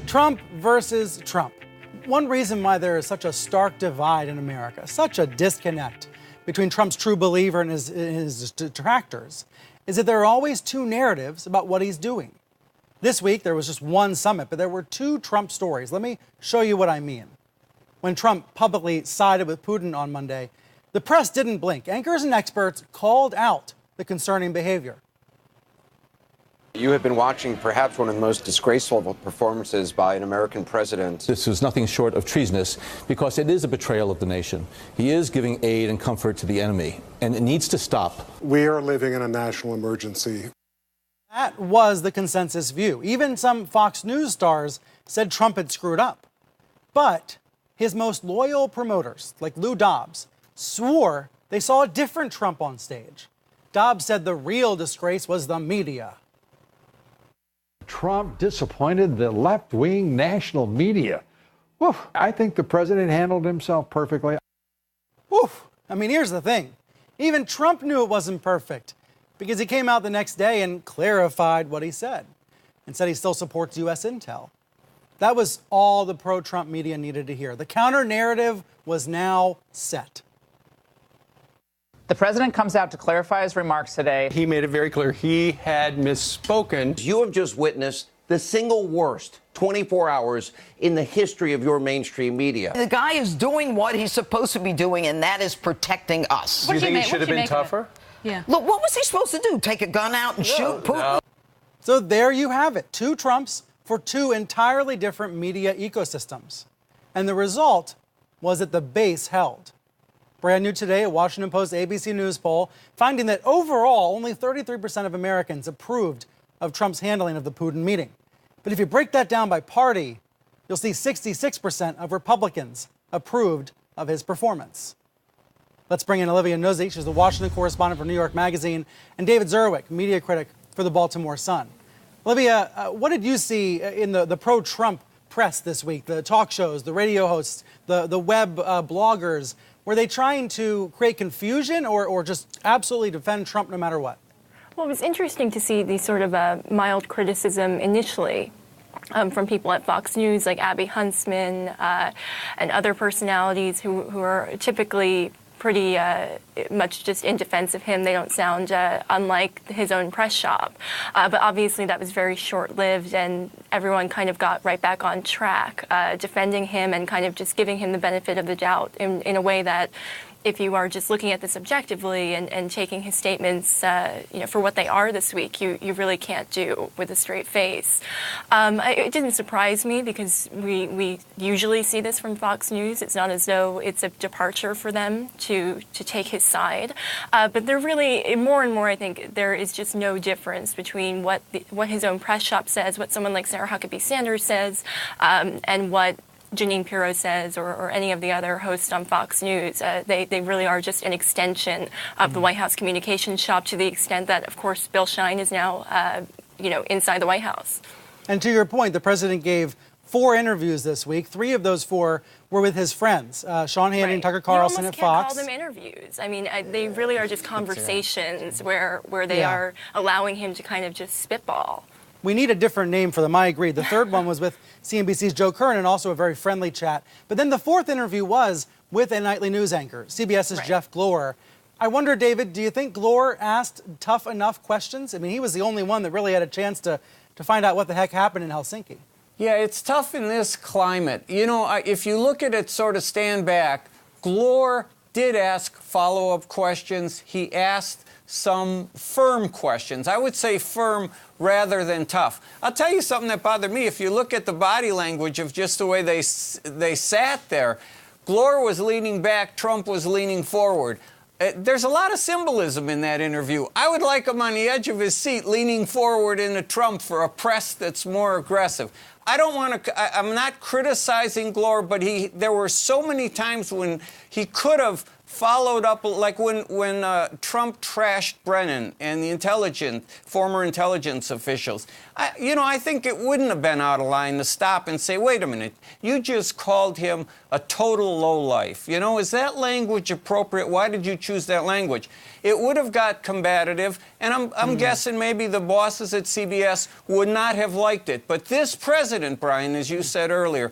Trump versus Trump. One reason why there is such a stark divide in America, such a disconnect between Trump's true believer and his detractors, is that there are always two narratives about what he's doing. This week, there was just one summit, but there were two Trump stories. Let me show you what I mean. When Trump publicly sided with Putin on Monday, the press didn't blink. Anchors and experts called out the concerning behavior. You have been watching perhaps one of the most disgraceful performances by an American president. This is nothing short of treasonous because it is a betrayal of the nation. He is giving aid and comfort to the enemy, and it needs to stop. We are living in a national emergency. That was the consensus view. Even some Fox News stars said Trump had screwed up. But his most loyal promoters, like Lou Dobbs, swore they saw a different Trump on stage. Dobbs said the real disgrace was the media. Trump disappointed the left-wing national media. Woof. I think the president handled himself perfectly. Woof. I mean, here's the thing. Even Trump knew it wasn't perfect because he came out the next day and clarified what he said and said he still supports U.S. intel. That was all the pro-Trump media needed to hear. The counter-narrative was now set. The president comes out to clarify his remarks today. He made it very clear he had misspoken. You have just witnessed the single worst 24 hours in the history of your mainstream media. The guy is doing what he's supposed to be doing, and that is protecting us. Do you think he should have been tougher? Yeah. Look, what was he supposed to do? Take a gun out and shoot Putin? No. So there you have it. Two Trumps for two entirely different media ecosystems. And the result was that the base held. Brand new today, a Washington Post ABC News poll finding that overall only 33% of Americans approved of Trump's handling of the Putin meeting. But if you break that down by party, you'll see 66% of Republicans approved of his performance. Let's bring in Olivia Nuzzi. She's the Washington correspondent for New York Magazine, and David Zerwick, media critic for the Baltimore Sun. Olivia, what did you see in the pro-Trump press this week? The talk shows, the radio hosts, the web bloggers. Were they trying to create confusion or just absolutely defend Trump no matter what? Well, it was interesting to see the sort of mild criticism initially from people at Fox News like Abby Huntsman and other personalities who are typically pretty much just in defense of him. They don't sound unlike his own press shop. But obviously that was very short-lived, and everyone kind of got right back on track, defending him and kind of just giving him the benefit of the doubt in a way that if you are just looking at this objectively and taking his statements for what they are this week, you really can't do with a straight face. It didn't surprise me because we usually see this from Fox News. It's not as though it's a departure for them to take his side. But they're really, more and more, I think, there is just no difference between what his own press shop says, what someone like Sarah Huckabee Sanders says, and what Jeanine Pirro says, or any of the other hosts on Fox News. They really are just an extension of the White House communications shop, to the extent that, of course, Bill Shine is now, inside the White House. And to your point, the president gave 4 interviews this week. 3 of those 4 were with his friends, Sean Hannity and Tucker Carlson at Fox. You almost can't call them interviews. I mean, they really are just conversations where they are allowing him to kind of just spitball. We need a different name for them, I agree. The third one was with CNBC's Joe Kernan, and also a very friendly chat. But then the 4th interview was with a nightly news anchor, CBS's Jeff Glor. I wonder, David, do you think Glor asked tough enough questions? I mean, he was the only one that really had a chance to find out what the heck happened in Helsinki. Yeah, it's tough in this climate. If you look at it, sort of stand back, Glor did ask follow-up questions. He asked some firm questions. I would say firm rather than tough. I'll tell you something that bothered me. If you look at the body language of just the way they sat there, Glor was leaning back, Trump was leaning forward. There's a lot of symbolism in that interview. I would like him on the edge of his seat, leaning forward into Trump for a press that's more aggressive. I'm not criticizing Glor, but there were so many times when he could have followed up, like when Trump trashed Brennan and the former intelligence officials. I think it wouldn't have been out of line to stop and say, wait a minute, you just called him a total lowlife. Is that language appropriate? Why did you choose that language? It would have got combative, and I'm guessing maybe the bosses at CBS would not have liked it. But this president, Brian, as you said earlier,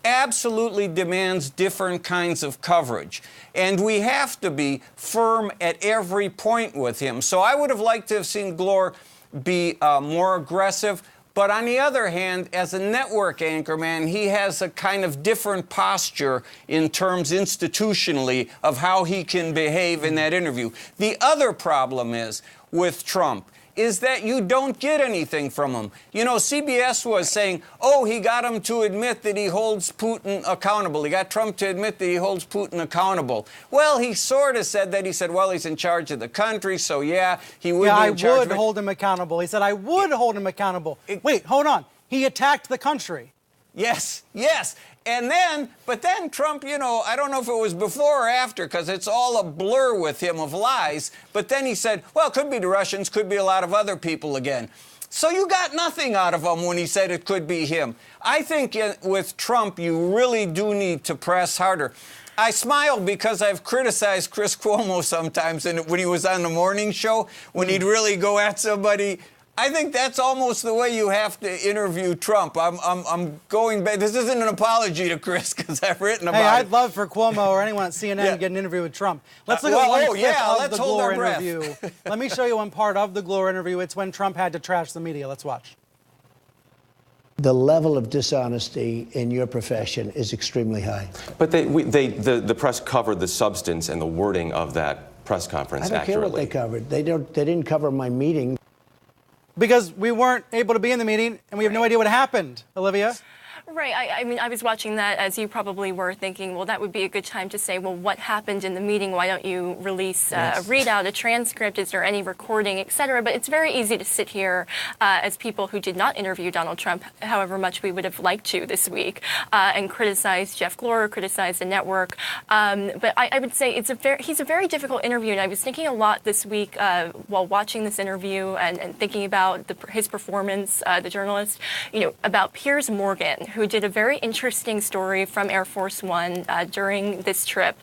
absolutely demands different kinds of coverage. And we have to be firm at every point with him. So I would have liked to have seen Glor be more aggressive. But on the other hand, as a network anchorman, he has a kind of different posture in terms institutionally of how he can behave in that interview. The other problem is with Trump is that you don't get anything from him. CBS was saying, he got him to admit that he holds Putin accountable. He got Trump to admit that he holds Putin accountable. Well, he sort of said that. He said, well, he's in charge of the country, so yeah, he would be in charge. I would hold him accountable. He said, I would hold him accountable. Wait, hold on. He attacked the country. Yes. But then Trump, I don't know if it was before or after, because it's all a blur with him of lies. But then he said, well, it could be the Russians, could be a lot of other people again. So you got nothing out of him when he said it could be him. I think with Trump, you really do need to press harder. I smile because I've criticized Chris Cuomo sometimes when he was on the morning show, when he'd really go at somebody. I think that's almost the way you have to interview Trump. I'm going back. This isn't an apology to Chris because I've written about it. Hey, I'd love for Cuomo or anyone at CNN to get an interview with Trump. Let's look at one clip of the Glor interview. Let me show you one part of the Glor interview. It's when Trump had to trash the media. Let's watch. The level of dishonesty in your profession is extremely high. But the press covered the substance and the wording of that press conference accurately. I don't care what they covered. They didn't cover my meeting. Because we weren't able to be in the meeting, and we have no idea what happened, Olivia. Right. I mean, I was watching that, as you probably were, thinking, well, that would be a good time to say, well, what happened in the meeting? Why don't you release a readout, a transcript? Is there any recording, et cetera? But it's very easy to sit here as people who did not interview Donald Trump, however much we would have liked to this week, and criticize Jeff Glor, criticize the network. But I would say he's a very difficult interview. And I was thinking a lot this week while watching this interview and thinking about his performance, the journalist, about Piers Morgan, who did a very interesting story from Air Force One during this trip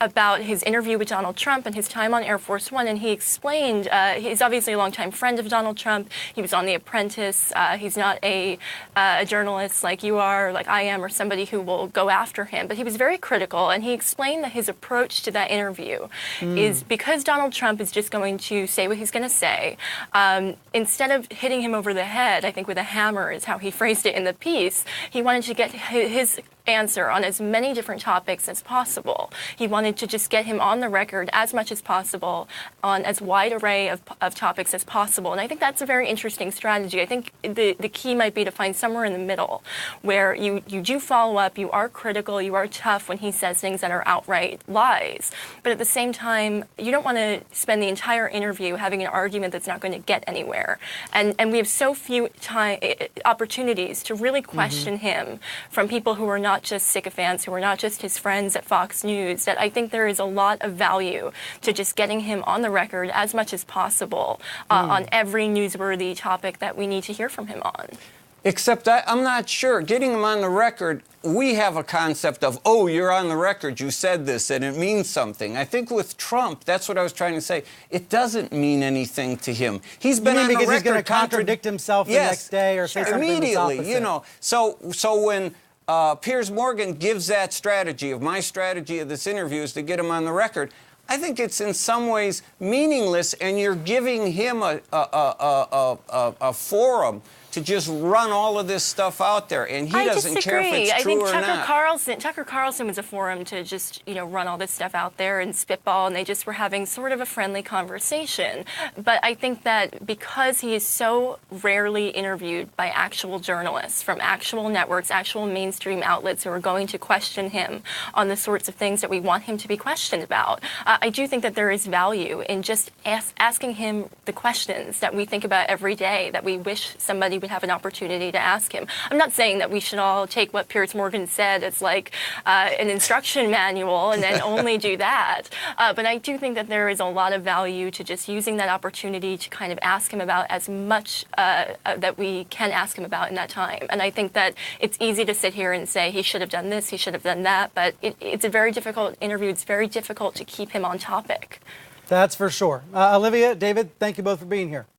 about his interview with Donald Trump and his time on Air Force One. And he explained, he's obviously a longtime friend of Donald Trump. He was on The Apprentice. He's not a journalist like you are, like I am, or somebody who will go after him. But he was very critical. And he explained that his approach to that interview is because Donald Trump is just going to say what he's going to say, instead of hitting him over the head, I think with a hammer is how he phrased it in the piece, he wanted to get his answer on as many different topics as possible. He wanted to just get him on the record as much as possible on as wide array of topics as possible. And I think that's a very interesting strategy. I think the key might be to find somewhere in the middle where you do follow up, you are critical, you are tough when he says things that are outright lies. But at the same time, you don't want to spend the entire interview having an argument that's not going to get anywhere. And we have so few opportunities to really question him from people who are not just sycophants, who are not just his friends at Fox News, that I think there is a lot of value to just getting him on the record as much as possible on every newsworthy topic that we need to hear from him on. Except I'm not sure. Getting him on the record, we have a concept of, oh, you're on the record, you said this, and it means something. I think with Trump, that's what I was trying to say. It doesn't mean anything to him. He's been on the record. Because he's going to contradict himself the next day or say something immediately, opposite. So when Piers Morgan gives that strategy of my strategy of this interview is to get him on the record, I think it's in some ways meaningless, and you're giving him a forum to just run all of this stuff out there, and he doesn't care if it's true or not. I think Tucker Carlson was a forum to just, run all this stuff out there and spitball, and they just were having sort of a friendly conversation. But I think that because he is so rarely interviewed by actual journalists from actual networks, actual mainstream outlets who are going to question him on the sorts of things that we want him to be questioned about, I do think that there is value in just asking him the questions that we think about every day, that we wish somebody would even have an opportunity to ask him. I'm not saying that we should all take what Piers Morgan said as like an instruction manual and then only do that. But I do think that there is a lot of value to just using that opportunity to kind of ask him about as much that we can ask him about in that time. And I think that it's easy to sit here and say he should have done this, he should have done that, but it's a very difficult interview. It's very difficult to keep him on topic. That's for sure. Olivia, David, thank you both for being here.